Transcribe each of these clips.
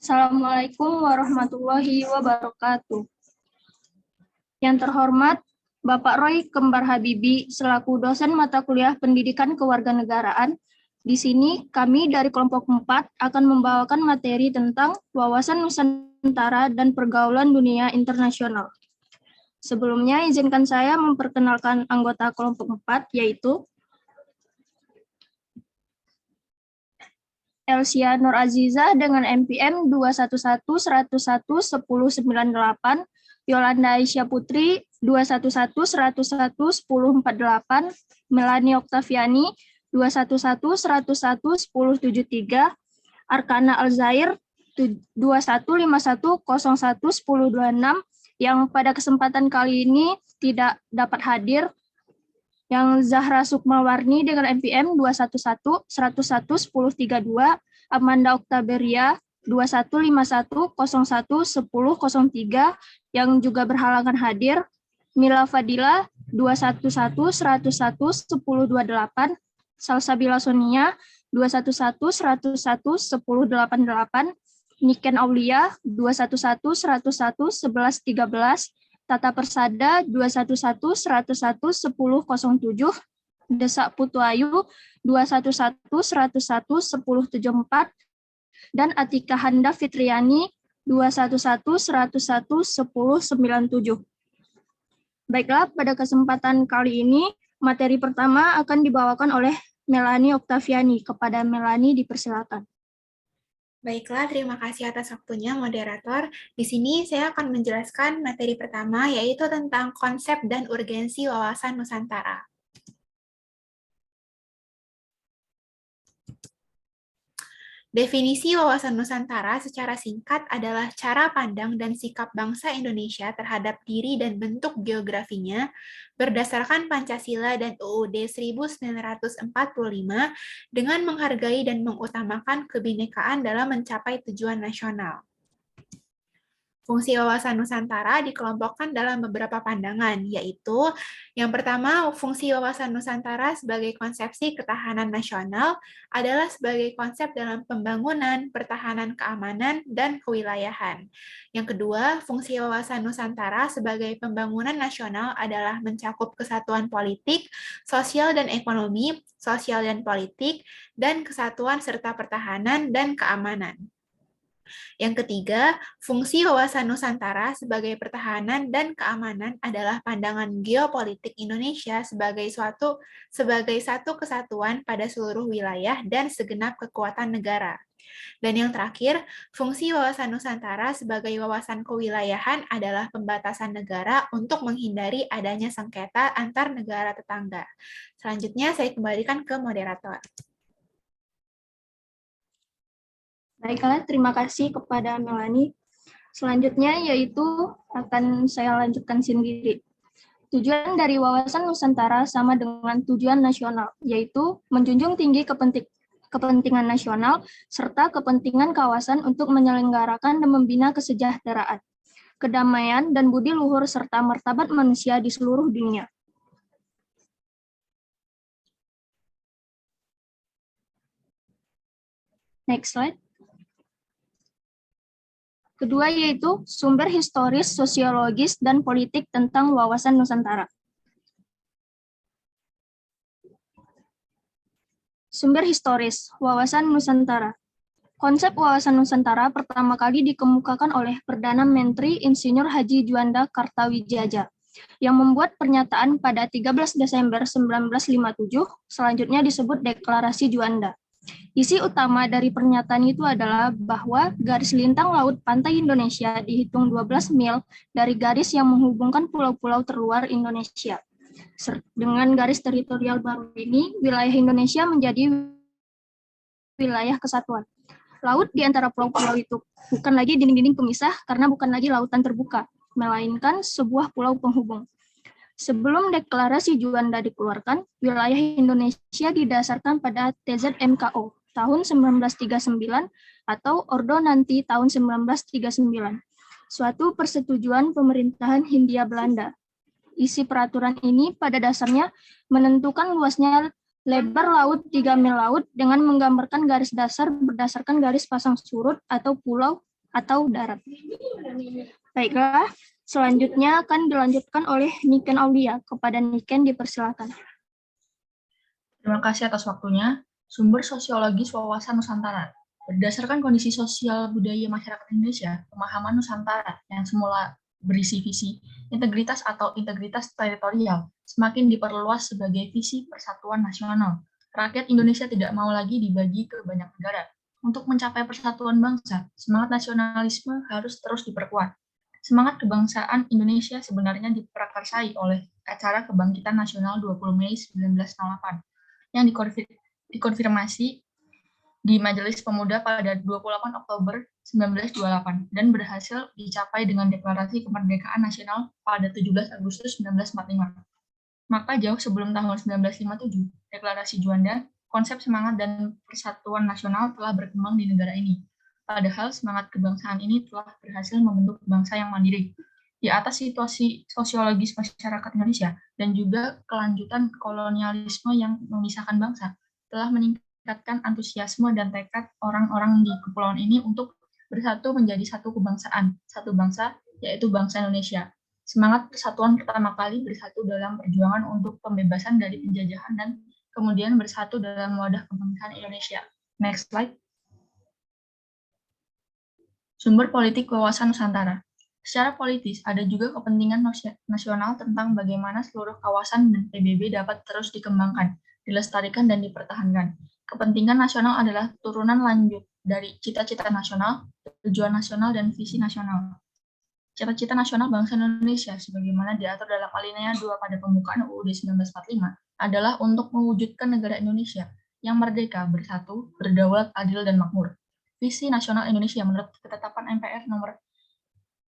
Assalamualaikum warahmatullahi wabarakatuh. Yang terhormat Bapak Roy Kembar Habibi selaku dosen mata kuliah Pendidikan Kewarganegaraan. Di sini kami dari kelompok 4 akan membawakan materi tentang wawasan Nusantara dan pergaulan dunia internasional. Sebelumnya izinkan saya memperkenalkan anggota kelompok 4 yaitu Elsia Nur Aziza dengan NPM 211-101-1098, Yolanda Aisyah Putri 211-101-1048, Melanie Oktaviani 211-101-1073, Arkana Alzair 2151-01-1026 yang pada kesempatan kali ini tidak dapat hadir, yang Zahra Sukmawarni dengan NPM 211-101-1032, Amanda Oktaberia 2151-01-1003 yang juga berhalangan hadir, Mila Fadila 211-101-1028, Salsabila Sonia 211-101-1088, Niken Aulia 211-101-1113, Tata Persada 211-101-1007, Desak Putuayu 211-101-1074, dan Atika Handa Fitriani 211-101-1097. Baiklah, pada kesempatan kali ini, materi pertama akan dibawakan oleh Melanie Oktaviani. Kepada Melanie dipersilakan. Baiklah, terima kasih atas waktunya, moderator. Di sini saya akan menjelaskan materi pertama, yaitu tentang konsep dan urgensi wawasan Nusantara. Definisi wawasan Nusantara secara singkat adalah cara pandang dan sikap bangsa Indonesia terhadap diri dan bentuk geografinya berdasarkan Pancasila dan UUD 1945 dengan menghargai dan mengutamakan kebinekaan dalam mencapai tujuan nasional. Fungsi wawasan Nusantara dikelompokkan dalam beberapa pandangan, yaitu yang pertama, fungsi wawasan Nusantara sebagai konsepsi ketahanan nasional adalah sebagai konsep dalam pembangunan, pertahanan keamanan, dan kewilayahan. Yang kedua, fungsi wawasan Nusantara sebagai pembangunan nasional adalah mencakup kesatuan politik, sosial dan ekonomi, sosial dan politik, dan kesatuan serta pertahanan dan keamanan. Yang ketiga, fungsi wawasan Nusantara sebagai pertahanan dan keamanan adalah pandangan geopolitik Indonesia sebagai satu kesatuan pada seluruh wilayah dan segenap kekuatan negara. Dan yang terakhir, fungsi wawasan Nusantara sebagai wawasan kewilayahan adalah pembatasan negara untuk menghindari adanya sengketa antar negara tetangga. Selanjutnya saya kembalikan ke moderator. Baiklah, terima kasih kepada Melanie. Selanjutnya yaitu akan saya lanjutkan sendiri. Tujuan dari wawasan Nusantara sama dengan tujuan nasional, yaitu menjunjung tinggi kepentingan nasional serta kepentingan kawasan untuk menyelenggarakan dan membina kesejahteraan, kedamaian, dan budi luhur serta martabat manusia di seluruh dunia. Next slide. Kedua yaitu sumber historis, sosiologis, dan politik tentang wawasan Nusantara. Sumber historis, wawasan Nusantara. Konsep wawasan Nusantara pertama kali dikemukakan oleh Perdana Menteri Insinyur Haji Juanda Kartawijaya yang membuat pernyataan pada 13 Desember 1957, selanjutnya disebut Deklarasi Juanda. Isi utama dari pernyataan itu adalah bahwa garis lintang laut pantai Indonesia dihitung 12 mil dari garis yang menghubungkan pulau-pulau terluar Indonesia. Dengan garis teritorial baru ini, wilayah Indonesia menjadi wilayah kesatuan. Laut di antara pulau-pulau itu bukan lagi dinding-dinding pemisah karena bukan lagi lautan terbuka, melainkan sebuah pulau penghubung. Sebelum deklarasi Juanda dikeluarkan, wilayah Indonesia didasarkan pada TZMKO tahun 1939 atau Ordonansi tahun 1939, suatu persetujuan pemerintahan Hindia Belanda. Isi peraturan ini pada dasarnya menentukan luasnya lebar laut 3 mil laut dengan menggambarkan garis dasar berdasarkan garis pasang surut atau pulau atau darat. Baiklah, selanjutnya akan dilanjutkan oleh Niken Aulia. Kepada Niken dipersilakan. Terima kasih atas waktunya. Sumber sosiologis wawasan Nusantara. Berdasarkan kondisi sosial budaya masyarakat Indonesia, pemahaman Nusantara yang semula berisi visi integritas atau integritas teritorial semakin diperluas sebagai visi persatuan nasional. Rakyat Indonesia tidak mau lagi dibagi ke banyak negara. Untuk mencapai persatuan bangsa, semangat nasionalisme harus terus diperkuat. Semangat kebangsaan Indonesia sebenarnya diprakarsai oleh acara Kebangkitan Nasional 20 Mei 1908 yang dikonfirmasi di Majelis Pemuda pada 28 Oktober 1928 dan berhasil dicapai dengan Deklarasi Kemerdekaan Nasional pada 17 Agustus 1945. Maka jauh sebelum tahun 1957, Deklarasi Juanda, konsep semangat dan persatuan nasional telah berkembang di negara ini. Padahal semangat kebangsaan ini telah berhasil membentuk bangsa yang mandiri. Di atas situasi sosiologis masyarakat Indonesia dan juga kelanjutan kolonialisme yang memisahkan bangsa, telah meningkatkan antusiasme dan tekad orang-orang di kepulauan ini untuk bersatu menjadi satu kebangsaan, satu bangsa, yaitu bangsa Indonesia. Semangat persatuan pertama kali bersatu dalam perjuangan untuk pembebasan dari penjajahan dan kemudian bersatu dalam wadah kebangsaan Indonesia. Next slide. Sumber politik wawasan Nusantara. Secara politis, ada juga kepentingan nasional tentang bagaimana seluruh kawasan dan PBB dapat terus dikembangkan, dilestarikan, dan dipertahankan. Kepentingan nasional adalah turunan lanjut dari cita-cita nasional, tujuan nasional, dan visi nasional. Cita-cita nasional bangsa Indonesia, sebagaimana diatur dalam alinea 2 pada pembukaan UUD 1945, adalah untuk mewujudkan negara Indonesia yang merdeka, bersatu, berdaulat, adil, dan makmur. Visi nasional Indonesia menurut ketetapan MPR nomor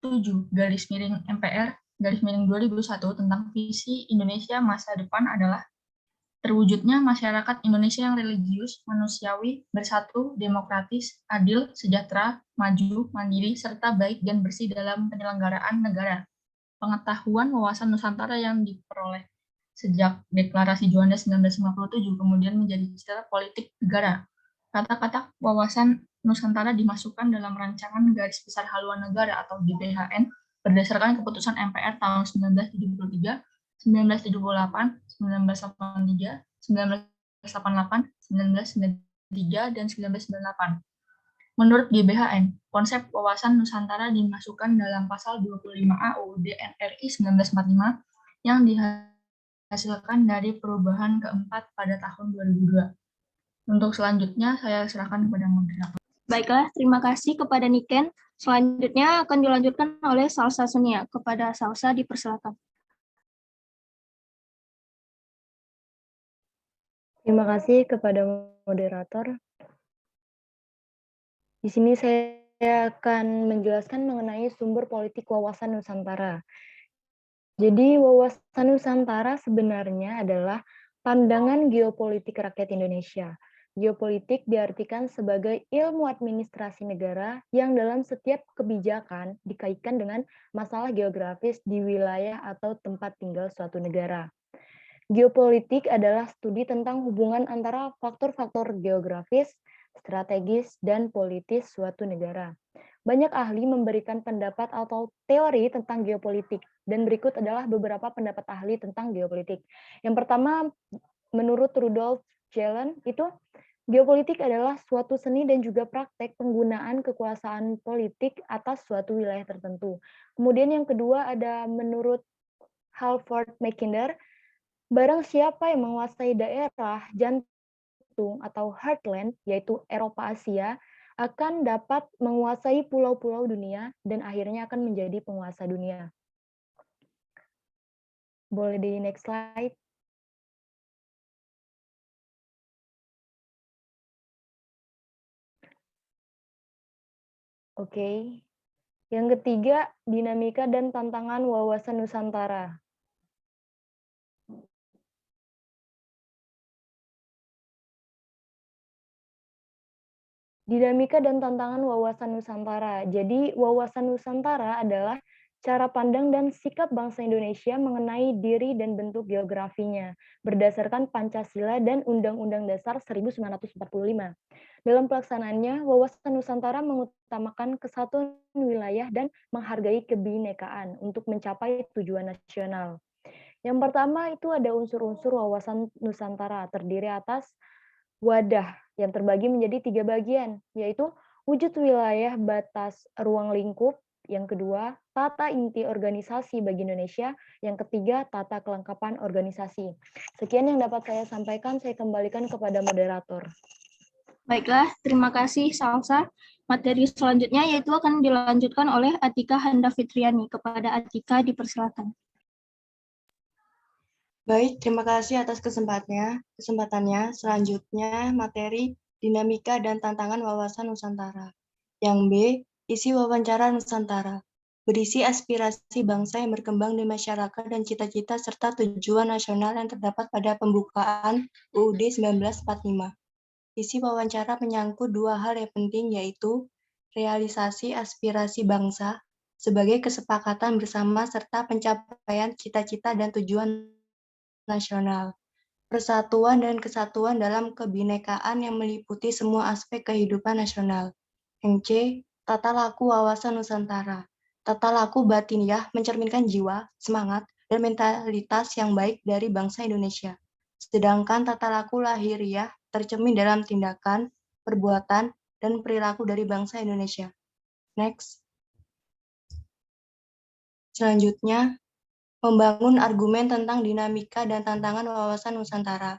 7 garis miring MPR garis miring 2001 tentang visi Indonesia masa depan adalah terwujudnya masyarakat Indonesia yang religius, manusiawi, bersatu, demokratis, adil, sejahtera, maju, mandiri, serta baik dan bersih dalam penyelenggaraan negara. Pengetahuan wawasan Nusantara yang diperoleh sejak Deklarasi Juanda 1957 kemudian menjadi cita politik negara. Kata-kata wawasan Nusantara dimasukkan dalam rancangan garis besar haluan negara atau GBHN berdasarkan keputusan MPR tahun 1973, 1978, 1983, 1988, 1993, dan 1998. Menurut GBHN, konsep wawasan Nusantara dimasukkan dalam pasal 25A UUD NRI 1945 yang dihasilkan dari perubahan keempat pada tahun 2002. Untuk selanjutnya, saya serahkan kepada moderator. Baiklah, terima kasih kepada Niken. Selanjutnya akan dilanjutkan oleh Salsa Sunia. Kepada Salsa dipersilakan. Terima kasih kepada moderator. Di sini saya akan menjelaskan mengenai sumber politik wawasan Nusantara. Jadi wawasan Nusantara sebenarnya adalah pandangan geopolitik rakyat Indonesia. Geopolitik diartikan sebagai ilmu administrasi negara yang dalam setiap kebijakan dikaitkan dengan masalah geografis di wilayah atau tempat tinggal suatu negara. Geopolitik adalah studi tentang hubungan antara faktor-faktor geografis, strategis, dan politis suatu negara. Banyak ahli memberikan pendapat atau teori tentang geopolitik, dan berikut adalah beberapa pendapat ahli tentang geopolitik. Yang pertama, menurut Rudolf Jelen, itu geopolitik adalah suatu seni dan juga praktek penggunaan kekuasaan politik atas suatu wilayah tertentu. Kemudian yang kedua ada menurut Halford Mackinder, barang siapa yang menguasai daerah jantung atau heartland, yaitu Eropa Asia, akan dapat menguasai pulau-pulau dunia dan akhirnya akan menjadi penguasa dunia. Boleh di next slide. Oke. Yang ketiga, dinamika dan tantangan wawasan Nusantara. Dinamika dan tantangan wawasan Nusantara. Jadi, wawasan Nusantara adalah cara pandang dan sikap bangsa Indonesia mengenai diri dan bentuk geografinya berdasarkan Pancasila dan Undang-Undang Dasar 1945. Dalam pelaksanaannya, wawasan Nusantara mengutamakan kesatuan wilayah dan menghargai kebinekaan untuk mencapai tujuan nasional. Yang pertama itu ada unsur-unsur wawasan Nusantara, terdiri atas wadah yang terbagi menjadi 3 bagian, yaitu wujud wilayah batas ruang lingkup, yang kedua, tata inti organisasi bagi Indonesia, yang ketiga, tata kelengkapan organisasi. Sekian yang dapat saya sampaikan, saya kembalikan kepada moderator. Baiklah, terima kasih Salsa. Materi selanjutnya yaitu akan dilanjutkan oleh Atika Handa Fitriani. Kepada Atika dipersilakan. Baik, terima kasih atas kesempatannya. Selanjutnya, materi dinamika dan tantangan wawasan Nusantara. Yang B, isi wawancara Nusantara. Berisi aspirasi bangsa yang berkembang di masyarakat dan cita-cita serta tujuan nasional yang terdapat pada pembukaan UUD 1945. Isi wawancara menyangkut 2 hal yang penting, yaitu realisasi aspirasi bangsa sebagai kesepakatan bersama serta pencapaian cita-cita dan tujuan nasional, persatuan dan kesatuan dalam kebinekaan yang meliputi semua aspek kehidupan nasional. Yang C, tata laku wawasan Nusantara. Tata laku batiniah mencerminkan jiwa, semangat, dan mentalitas yang baik dari bangsa Indonesia. Sedangkan tata laku lahiriah tercermin dalam tindakan, perbuatan, dan perilaku dari bangsa Indonesia. Next. Selanjutnya, membangun argumen tentang dinamika dan tantangan wawasan Nusantara.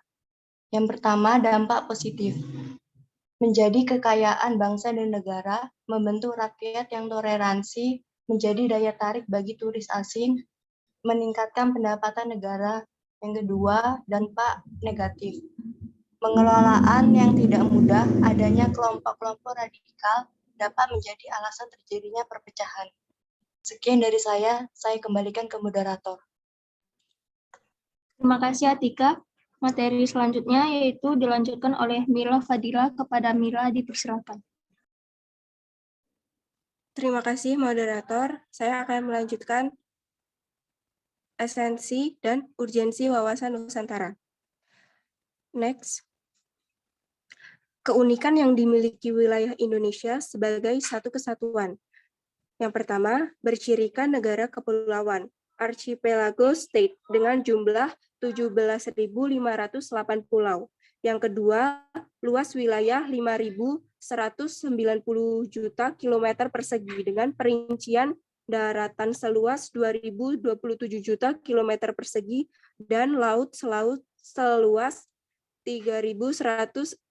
Yang pertama, dampak positif. Menjadi kekayaan bangsa dan negara, membentuk rakyat yang toleransi, menjadi daya tarik bagi turis asing, meningkatkan pendapatan negara. Yang kedua, dampak negatif. Pengelolaan yang tidak mudah, adanya kelompok-kelompok radikal dapat menjadi alasan terjadinya perpecahan. Sekian dari saya kembalikan ke moderator. Terima kasih Atika. Materi selanjutnya yaitu dilanjutkan oleh Mila Fadila. Kepada Mila dipersilakan. Terima kasih moderator. Saya akan melanjutkan esensi dan urgensi wawasan Nusantara. Next. Keunikan yang dimiliki wilayah Indonesia sebagai satu kesatuan. Yang pertama, bercirikan negara kepulauan, archipelago state dengan jumlah 17.508 pulau. Yang kedua, luas wilayah 5.190 juta kilometer persegi dengan perincian daratan seluas 2.027 juta kilometer persegi dan laut seluas 3.166.000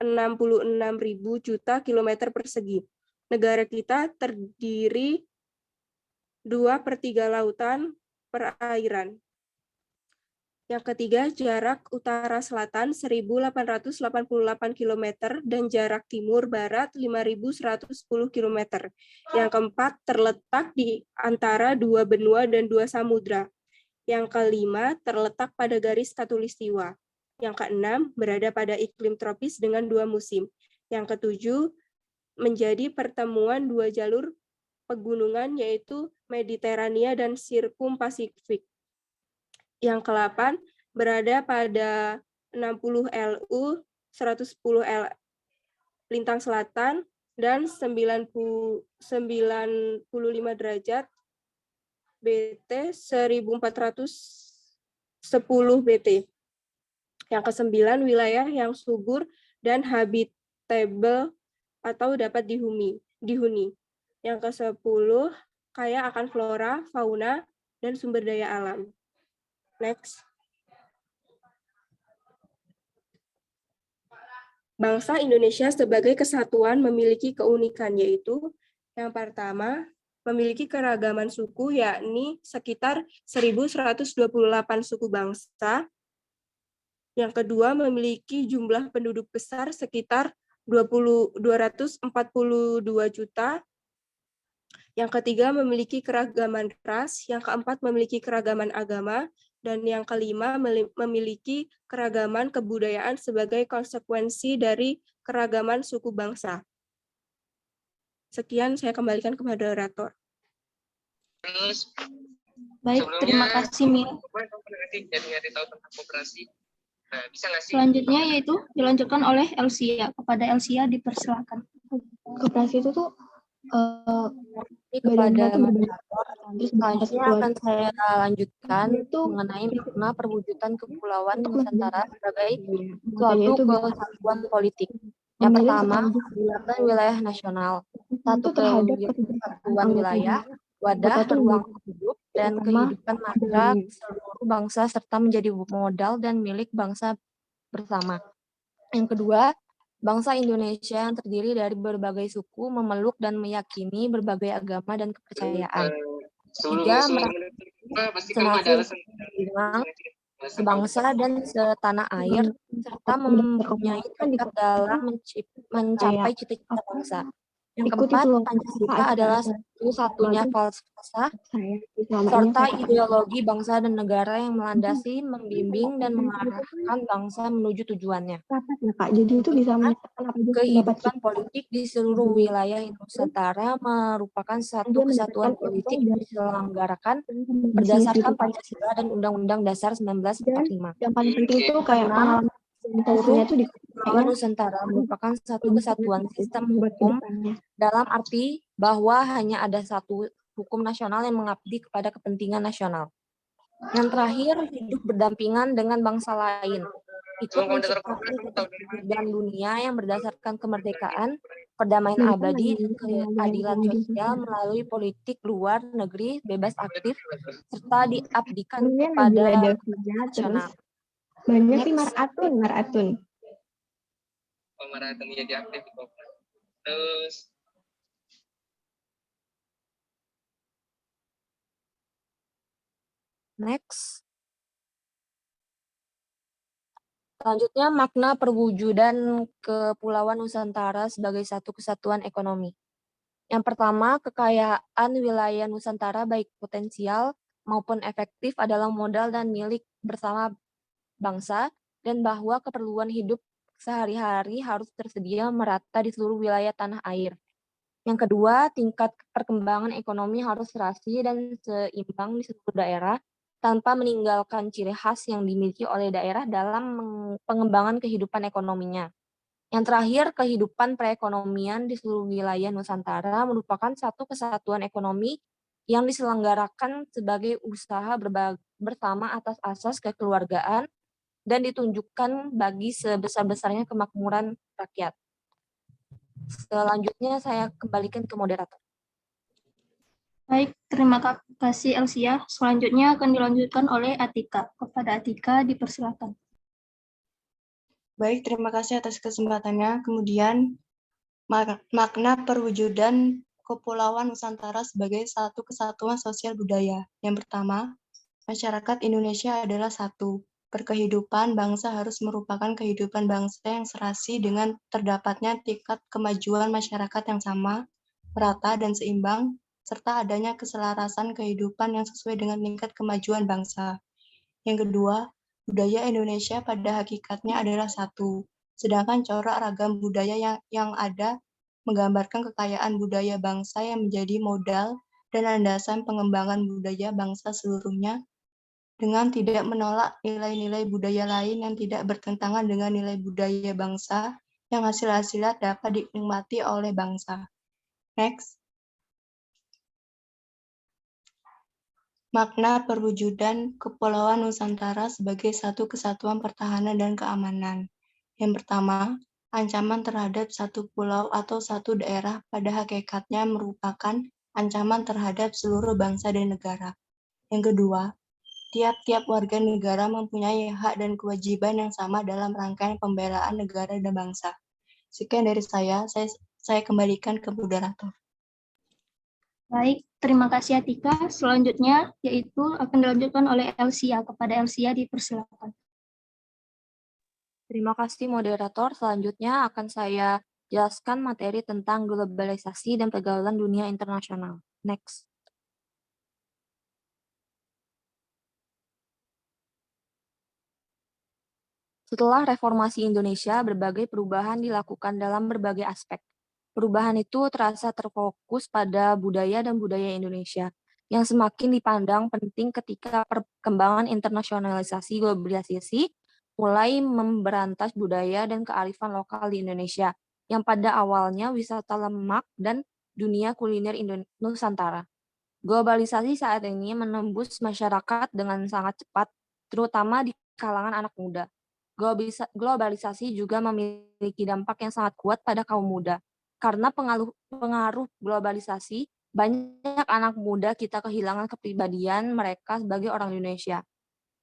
juta kilometer persegi. Negara kita terdiri 2/3 lautan perairan. Yang ketiga, jarak utara-selatan 1.888 km dan jarak timur-barat 5.110 km. Yang keempat, terletak di antara 2 benua dan 2 samudra. Yang kelima, terletak pada garis khatulistiwa. Yang keenam, berada pada iklim tropis dengan 2 musim. Yang ketujuh, menjadi pertemuan 2 jalur pegunungan yaitu Mediterania dan Sirkum-Pasifik. Yang ke-8 berada pada 60 LU, 110 L lintang selatan dan 95 derajat BT 1410 BT. Yang ke-9 wilayah yang subur dan habitable atau dapat dihuni. Yang ke-10 kaya akan flora, fauna, dan sumber daya alam. Next. Bangsa Indonesia sebagai kesatuan memiliki keunikan, yaitu yang pertama, memiliki keragaman suku, yakni sekitar 1.128 suku bangsa. Yang kedua, memiliki jumlah penduduk besar sekitar 242 juta. Yang ketiga, memiliki keragaman ras. Yang keempat, memiliki keragaman agama. Dan yang kelima, memiliki keragaman kebudayaan sebagai konsekuensi dari keragaman suku bangsa. Sekian, saya kembalikan ke moderator. Baik, terima kasih Mil. Jadi tahu tentang koperasi. Nah, bisa nggak sih? Selanjutnya yaitu dilanjutkan oleh Elsia. Kepada Elsia dipersilakan. Koperasi itu tuh kepada badan-badan moderator. Selanjutnya akan saya lanjutkan mengenai makna perwujudan kepulauan Nusantara sebagai suatu kesatuan politik. Yang pertama, menetapkan wilayah nasional, satu kesatuan wilayah, wadah ruang hidup dan kehidupan masyarakat seluruh bangsa serta menjadi modal dan milik bangsa bersama. Yang kedua, bangsa Indonesia yang terdiri dari berbagai suku memeluk dan meyakini berbagai agama dan kepercayaan. Tiga, sebangsa dan setanah air, serta mempunyai tekad dalam mencapai cita-cita bangsa. Yang keempat, Pancasila adalah satu-satunya falsafah serta ideologi bangsa dan negara yang melandasi, membimbing, dan mengarahkan bangsa menuju tujuannya. Jadi itu bisa Kehidupan politik di seluruh wilayah Nusantara merupakan satu kesatuan politik yang diselenggarakan berdasarkan Pancasila dan Undang-Undang Dasar 1945. Yang paling penting itu kayak Seluruh Kepulauan Nusantara merupakan satu kesatuan sistem hukum dalam arti bahwa hanya ada satu hukum nasional yang mengabdi kepada kepentingan nasional. Yang terakhir, hidup berdampingan dengan bangsa lain. Ikut menciptakan kehidupan dunia yang berdasarkan kemerdekaan, perdamaian abadi, dan keadilan sosial melalui politik luar negeri bebas aktif, serta diabdikan kepada nasional. Banyak sih Maratun. Oh, Maratun jadi aktif di Kopra. Terus next. Selanjutnya, makna perwujudan Kepulauan Nusantara sebagai satu kesatuan ekonomi. Yang pertama, kekayaan wilayah Nusantara baik potensial maupun efektif adalah modal dan milik bersama bangsa, dan bahwa keperluan hidup sehari-hari harus tersedia merata di seluruh wilayah tanah air. Yang kedua, tingkat perkembangan ekonomi harus serasi dan seimbang di seluruh daerah, tanpa meninggalkan ciri khas yang dimiliki oleh daerah dalam pengembangan kehidupan ekonominya. Yang terakhir, kehidupan perekonomian di seluruh wilayah Nusantara merupakan satu kesatuan ekonomi yang diselenggarakan sebagai usaha bersama atas asas kekeluargaan dan ditunjukkan bagi sebesar-besarnya kemakmuran rakyat. Selanjutnya saya kembalikan ke moderator. Baik, terima kasih Elsia. Selanjutnya akan dilanjutkan oleh Atika. Kepada Atika dipersilakan. Baik, terima kasih atas kesempatannya. Kemudian, makna perwujudan Kepulauan Nusantara sebagai satu kesatuan sosial budaya. Yang pertama, masyarakat Indonesia adalah satu. Berkehidupan bangsa harus merupakan kehidupan bangsa yang serasi dengan terdapatnya tingkat kemajuan masyarakat yang sama, merata, dan seimbang, serta adanya keselarasan kehidupan yang sesuai dengan tingkat kemajuan bangsa. Yang kedua, budaya Indonesia pada hakikatnya adalah satu, sedangkan corak ragam budaya yang ada menggambarkan kekayaan budaya bangsa yang menjadi modal dan landasan pengembangan budaya bangsa seluruhnya, dengan tidak menolak nilai-nilai budaya lain yang tidak bertentangan dengan nilai budaya bangsa yang hasil-hasilnya dapat dinikmati oleh bangsa. Next. Makna perwujudan Kepulauan Nusantara sebagai satu kesatuan pertahanan dan keamanan. Yang pertama, ancaman terhadap satu pulau atau satu daerah pada hakikatnya merupakan ancaman terhadap seluruh bangsa dan negara. Yang kedua, tiap-tiap warga negara mempunyai hak dan kewajiban yang sama dalam rangkaian pembelaan negara dan bangsa. Sekian dari saya kembalikan ke moderator. Baik, terima kasih Atika. Selanjutnya yaitu akan dilanjutkan oleh Elsia. Kepada Elsia dipersilakan. Terima kasih moderator. Selanjutnya akan saya jelaskan materi tentang globalisasi dan pergaulan dunia internasional. Next. Setelah reformasi Indonesia, berbagai perubahan dilakukan dalam berbagai aspek. Perubahan itu terasa terfokus pada budaya dan budaya Indonesia. yang semakin dipandang penting ketika perkembangan internasionalisasi globalisasi mulai memberantas budaya dan kearifan lokal di Indonesia, yang pada awalnya wisata lemak dan dunia kuliner Nusantara. Globalisasi saat ini menembus masyarakat dengan sangat cepat, terutama di kalangan anak muda. Globalisasi juga memiliki dampak yang sangat kuat pada kaum muda. Karena pengaruh globalisasi, banyak anak muda kita kehilangan kepribadian mereka sebagai orang Indonesia.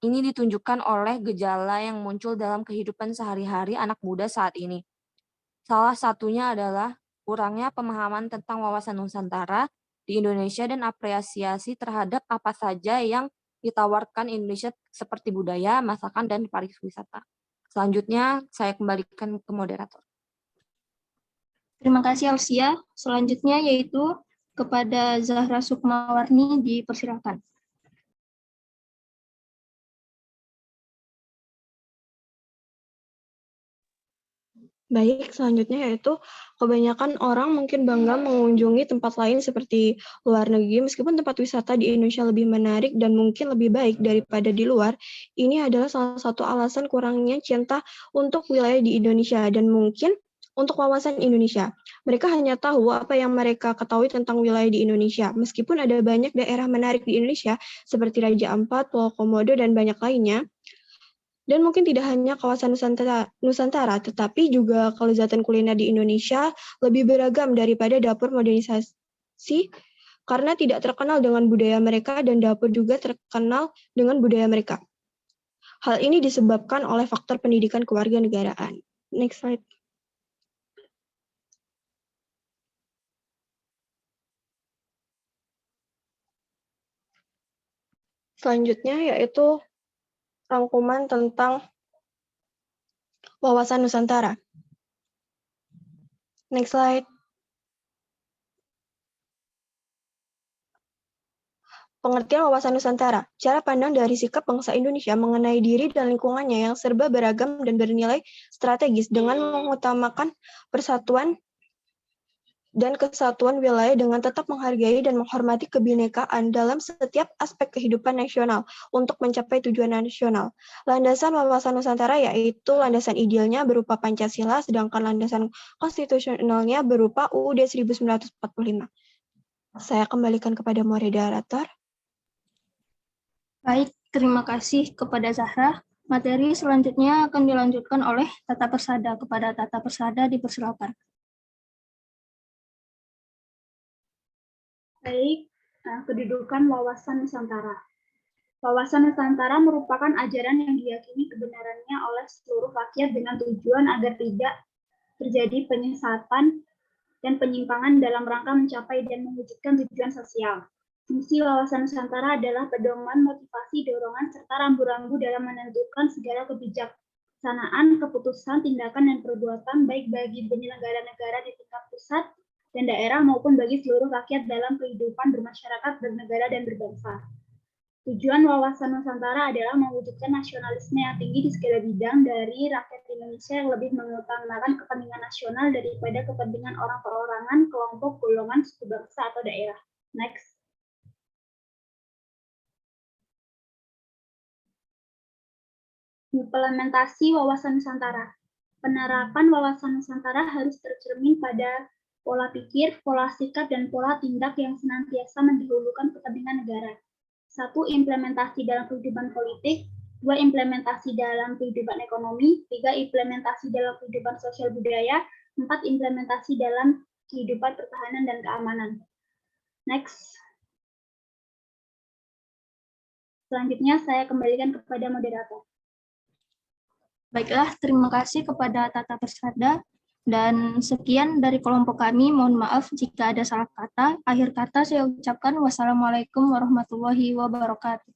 Ini ditunjukkan oleh gejala yang muncul dalam kehidupan sehari-hari anak muda saat ini. Salah satunya adalah kurangnya pemahaman tentang wawasan Nusantara di Indonesia dan apresiasi terhadap apa saja yang ditawarkan Indonesia seperti budaya, masakan, dan pariwisata. Selanjutnya, saya kembalikan ke moderator. Terima kasih, Elsia. Selanjutnya yaitu kepada Zahra Sukmawarni, dipersilakan. Baik, selanjutnya yaitu kebanyakan orang mungkin bangga mengunjungi tempat lain seperti luar negeri, meskipun tempat wisata di Indonesia lebih menarik dan mungkin lebih baik daripada di luar. Ini adalah salah satu alasan kurangnya cinta untuk wilayah di Indonesia dan mungkin untuk wawasan Indonesia. Mereka hanya tahu apa yang mereka ketahui tentang wilayah di Indonesia, meskipun ada banyak daerah menarik di Indonesia seperti Raja Ampat, Pulau Komodo, dan banyak lainnya. Dan mungkin tidak hanya kawasan Nusantara, tetapi juga kelezatan kuliner di Indonesia lebih beragam daripada dapur modernisasi karena tidak terkenal dengan budaya mereka dan dapur juga terkenal dengan budaya mereka. Hal ini disebabkan oleh faktor pendidikan kewarganegaraan. Next slide. Selanjutnya yaitu rangkuman tentang wawasan Nusantara. Next slide. Pengertian wawasan Nusantara, cara pandang dari sikap bangsa Indonesia mengenai diri dan lingkungannya yang serba beragam dan bernilai strategis dengan mengutamakan persatuan dan kesatuan wilayah dengan tetap menghargai dan menghormati kebinekaan dalam setiap aspek kehidupan nasional untuk mencapai tujuan nasional. Landasan wawasan Nusantara yaitu landasan idealnya berupa Pancasila, sedangkan landasan konstitusionalnya berupa UUD 1945. Saya kembalikan kepada moderator. Baik, terima kasih kepada Zahra. Materi selanjutnya akan dilanjutkan oleh Tata Persada. Kepada Tata Persada dipersilakan. Baik, kedudukan wawasan Nusantara. Wawasan Nusantara merupakan ajaran yang diyakini kebenarannya oleh seluruh rakyat dengan tujuan agar tidak terjadi penyesatan dan penyimpangan dalam rangka mencapai dan mewujudkan tujuan sosial. Fungsi wawasan Nusantara adalah pedoman, motivasi, dorongan, serta rambu-rambu dalam menentukan segala kebijaksanaan, keputusan, tindakan, dan perbuatan baik bagi penyelenggara negara di tingkat pusat dan daerah maupun bagi seluruh rakyat dalam kehidupan bermasyarakat, bernegara, dan berbangsa. Tujuan wawasan Nusantara adalah mewujudkan nasionalisme yang tinggi di segala bidang dari rakyat Indonesia yang lebih mengutamakan kepentingan nasional daripada kepentingan orang perorangan, kelompok, golongan, suku bangsa, atau daerah. Next. Implementasi wawasan Nusantara. Penerapan wawasan Nusantara harus tercermin pada pola pikir, pola sikap, dan pola tindak yang senantiasa mendahulukan kepentingan negara. 1. Implementasi dalam kehidupan politik. 2. Implementasi dalam kehidupan ekonomi. 3. Implementasi dalam kehidupan sosial budaya. 4. Implementasi dalam kehidupan pertahanan dan keamanan. Next. Selanjutnya saya kembalikan kepada moderator. Baiklah, terima kasih kepada Tata Persada. Dan sekian dari kelompok kami, mohon maaf jika ada salah kata. Akhir kata saya ucapkan wassalamualaikum warahmatullahi wabarakatuh.